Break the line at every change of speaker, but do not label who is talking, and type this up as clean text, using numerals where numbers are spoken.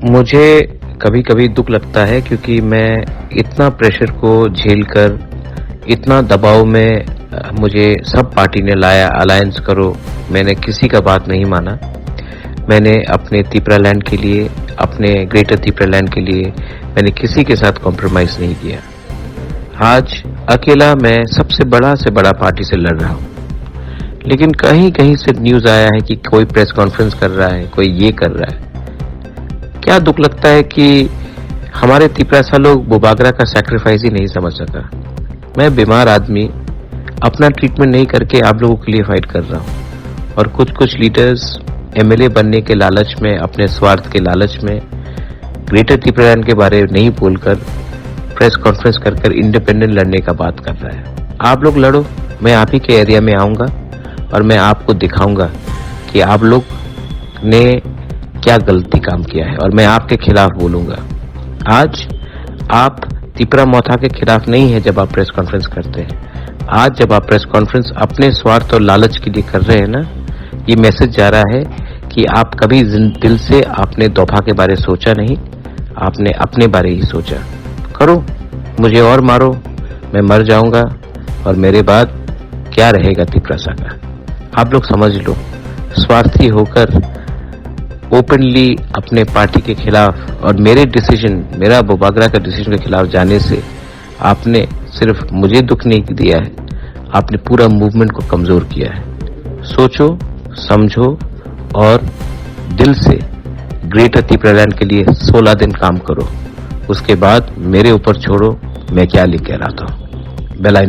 मुझे कभी कभी दुख लगता है क्योंकि मैं इतना प्रेशर को झेलकर इतना दबाव में मुझे सब पार्टी ने लाया अलायंस करो, मैंने किसी का बात नहीं माना। मैंने अपने तिपरालैंड के लिए, अपने ग्रेटर तिपरालैंड के लिए मैंने किसी के साथ कॉम्प्रोमाइज नहीं किया। आज अकेला मैं सबसे बड़ा से बड़ा पार्टी से लड़ रहा हूँ, लेकिन कहीं कहीं से न्यूज आया है कि कोई प्रेस कॉन्फ्रेंस कर रहा है, कोई ये कर रहा है। क्या दुख लगता है कि हमारे तिपरासा लोग बोबागरा का सैक्रिफाइस ही नहीं समझ सका। मैं बीमार आदमी अपना ट्रीटमेंट नहीं करके आप लोगों के लिए फाइट कर रहा हूँ, और कुछ लीडर्स एमएलए बनने के लालच में, अपने स्वार्थ के लालच में ग्रेटर तिपरालैंड के बारे में नहीं बोलकर प्रेस कॉन्फ्रेंस कर इंडिपेंडेंट लड़ने का बात कर रहा है। आप लोग लड़ो, मैं आप ही के एरिया में आऊंगा और मैं आपको दिखाऊंगा कि आप लोग ने क्या गलती काम किया है, और मैं आपके खिलाफ बोलूंगा। आज आप तिपरा मोथा के खिलाफ नहीं है जब आप प्रेस कॉन्फ्रेंस करते हैं। आज जब आप प्रेस कॉन्फ्रेंस अपने स्वार्थ और लालच के लिए कर रहे हैं ना, ये मैसेज जा रहा है कि आप कभी दिल से आपने दोफा के बारे सोचा नहीं, आपने अपने बारे ही सोचा। करो, मुझे और मारो, मैं मर जाऊंगा, और मेरे बाद क्या रहेगा तिपरासा का। आप लोग समझ लो, स्वार्थी होकर ओपनली अपने पार्टी के खिलाफ और मेरे डिसीजन, मेरा बोबागरा का डिसीजन के खिलाफ जाने से आपने सिर्फ मुझे दुख नहीं दिया है, आपने पूरा मूवमेंट को कमजोर किया है। सोचो, समझो और दिल से ग्रेटर तिपरालैंड के लिए 16 दिन काम करो। उसके बाद मेरे ऊपर छोड़ो मैं क्या लिख के रहा था। बेल